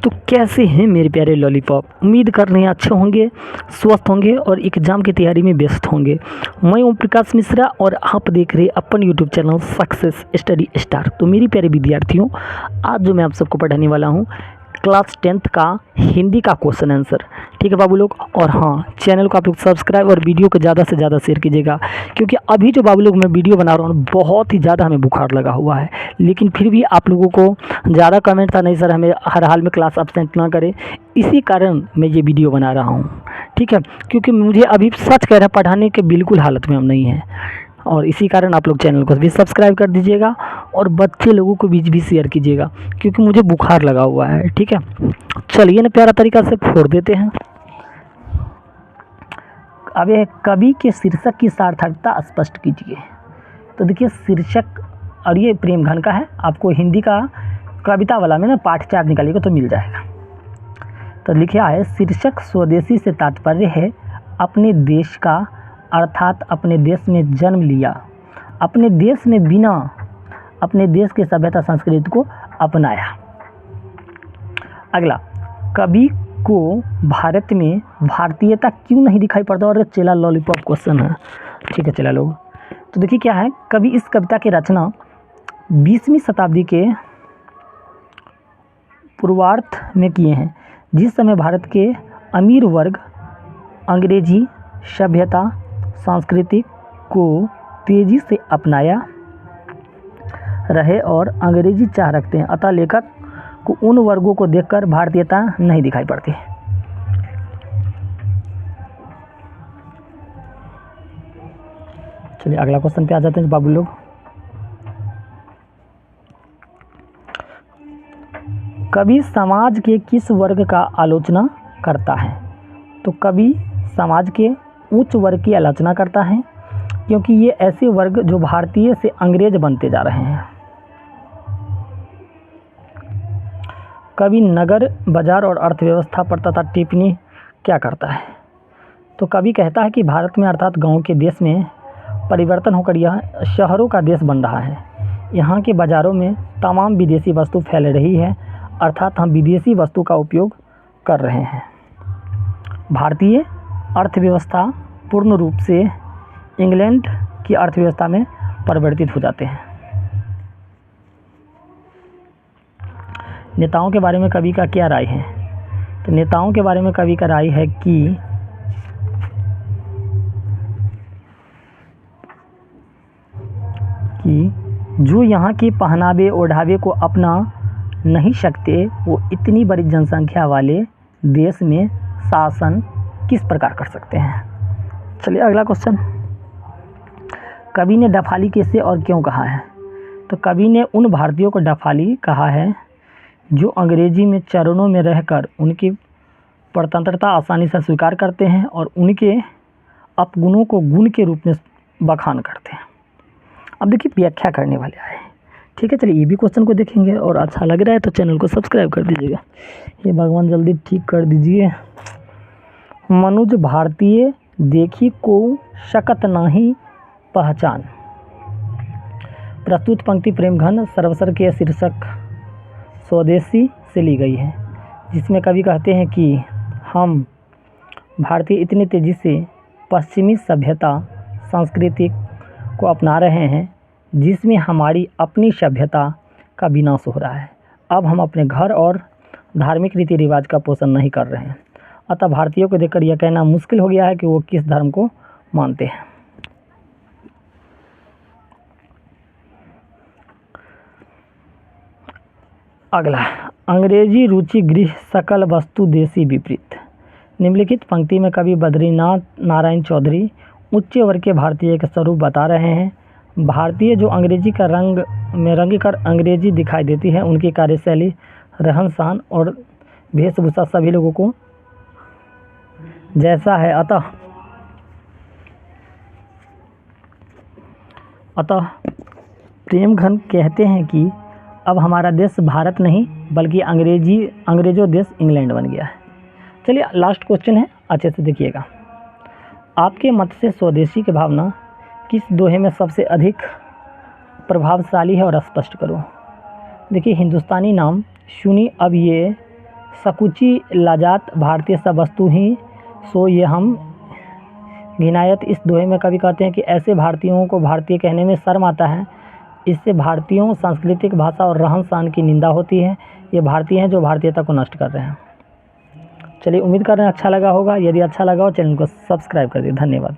तो कैसे हैं मेरे प्यारे लॉलीपॉप। उम्मीद कर रहे हैं अच्छे होंगे, स्वस्थ होंगे और एग्ज़ाम की तैयारी में व्यस्त होंगे। मैं ओम प्रकाश मिश्रा और आप देख रहे हैं अपन YouTube channel success study star. तो मेरी प्यारे विद्यार्थियों, आज जो मैं आप सबको पढ़ाने वाला हूँ क्लास 10th का हिंदी का क्वेश्चन आंसर। ठीक है बाबू लोग, और हाँ, चैनल को आप लोग सब्सक्राइब और वीडियो को ज़्यादा से ज़्यादा शेयर कीजिएगा, क्योंकि अभी जो बाबू लोग मैं वीडियो बना रहा हूँ बहुत ही ज़्यादा हमें बुखार लगा हुआ है, लेकिन फिर भी आप लोगों को ज़्यादा कमेंट था नहीं सर हमें हर हाल में क्लास अब्सेंट ना करें, इसी कारण मैं ये वीडियो बना रहा हूँ। ठीक है, क्योंकि मुझे अभी सच कह रहा है पढ़ाने के बिल्कुल हालत में हम नहीं हैं, और इसी कारण आप लोग चैनल को भी सब्सक्राइब कर दीजिएगा और बच्चे लोगों को बीच भी शेयर कीजिएगा, क्योंकि मुझे बुखार लगा हुआ है। ठीक है, चलिए ना प्यारा तरीका से फोड़ देते हैं। अब यह कवि के शीर्षक की सार्थकता स्पष्ट कीजिए। तो देखिए शीर्षक, और ये प्रेम घन का है, आपको हिंदी का कविता वाला में ना पाठ 4 निकालिएगा तो मिल जाएगा। तो लिखा है शीर्षक स्वदेशी से तात्पर्य है अपने देश का, अर्थात अपने देश में जन्म लिया, अपने देश में बिना अपने देश की सभ्यता संस्कृति को अपनाया। अगला, कवि को भारत में भारतीयता क्यों नहीं दिखाई पड़ता। और चेला लॉलीपॉप क्वेश्चन है। ठीक है चला लोग, तो देखिए क्या है, कवि इस कविता की रचना 20वीं शताब्दी के पूर्वार्ध में किए हैं, जिस समय भारत के अमीर वर्ग अंग्रेजी सभ्यता संस्कृति को तेजी से अपनाया रहे और अंग्रेजी चाह रखते हैं, अतः लेखक को उन वर्गों को देखकर भारतीयता नहीं दिखाई पड़ती। चलिए अगला क्वेश्चन पे आ जाते हैं बाबू लोग। कवि समाज के किस वर्ग का आलोचना करता है। तो कवि समाज के उच्च वर्ग की आलोचना करता है, क्योंकि ये ऐसे वर्ग जो भारतीय से अंग्रेज बनते जा रहे हैं। कवि नगर बाजार और अर्थव्यवस्था पर तथा टिप्पणी क्या करता है। तो कवि कहता है कि भारत में अर्थात गांव के देश में परिवर्तन होकर यह शहरों का देश बन रहा है। यहाँ के बाज़ारों में तमाम विदेशी वस्तु फैल रही है, अर्थात हम विदेशी वस्तु का उपयोग कर रहे हैं। भारतीय अर्थव्यवस्था पूर्ण रूप से इंग्लैंड की अर्थव्यवस्था में परिवर्तित हो जाते हैं। नेताओं के बारे में कवि का क्या राय है। तो नेताओं के बारे में कवि का राय है कि जो यहाँ के पहनावे ओढ़ावे को अपना नहीं सकते, वो इतनी बड़ी जनसंख्या वाले देश में शासन किस प्रकार कर सकते हैं। चलिए अगला क्वेश्चन, कवि ने डफाली कैसे और क्यों कहा है। तो कवि ने उन भारतीयों को डफाली कहा है जो अंग्रेजी में चरणों में रहकर उनकी स्वतंत्रता आसानी से स्वीकार करते हैं और उनके अपगुणों को गुण के रूप में बखान करते हैं। अब देखिए व्याख्या करने वाले आए। ठीक है, चलिए ये भी क्वेश्चन को देखेंगे, और अच्छा लग रहा है तो चैनल को सब्सक्राइब कर दीजिएगा। ये भगवान जल्दी ठीक कर दीजिए। मनुज भारतीय देखी को शकत नाही पहचान। प्रस्तुत पंक्ति प्रेम घन सर्वसर के शीर्षक स्वदेशी से ली गई है, जिसमें कवि कहते हैं कि हम भारतीय इतनी तेज़ी से पश्चिमी सभ्यता संस्कृति को अपना रहे हैं जिसमें हमारी अपनी सभ्यता का विनाश हो रहा है। अब हम अपने घर और धार्मिक रीति रिवाज का पोषण नहीं कर रहे हैं, अतः भारतीयों को देखकर यह कहना मुश्किल हो गया है कि वो किस धर्म को मानते हैं। अगला, अंग्रेजी रुचि गृह सकल वस्तु देसी विपरीत। निम्नलिखित पंक्ति में कवि बद्रीनाथ नारायण चौधरी उच्च वर्ग के भारतीय के स्वरूप बता रहे हैं। भारतीय जो अंग्रेजी का रंग में रंग कर अंग्रेजी दिखाई देती है, उनकी कार्यशैली, रहन सहन और वेशभूषा सभी लोगों को जैसा है, अतः प्रेम घन कहते हैं कि अब हमारा देश भारत नहीं बल्कि अंग्रेजों देश इंग्लैंड बन गया है। चलिए लास्ट क्वेश्चन है, अच्छे से देखिएगा। आपके मत से स्वदेशी की भावना किस दोहे में सबसे अधिक प्रभावशाली है और स्पष्ट करो। देखिए हिंदुस्तानी नाम सुनी अब ये सकुची लाजात भारतीय सब वस्तु ही सो ये हम घिनायत। इस दोहे में कवि कहते हैं कि ऐसे भारतीयों को भारतीय कहने में शर्म आता है, इससे भारतीयों, सांस्कृतिक, भाषा और रहन सहन की निंदा होती है। ये भारतीय हैं जो भारतीयता को नष्ट कर रहे हैं। चलिए, उम्मीद कर रहे हैं अच्छा लगा होगा। यदि अच्छा लगा हो चैनल को सब्सक्राइब कर दीजिए। धन्यवाद।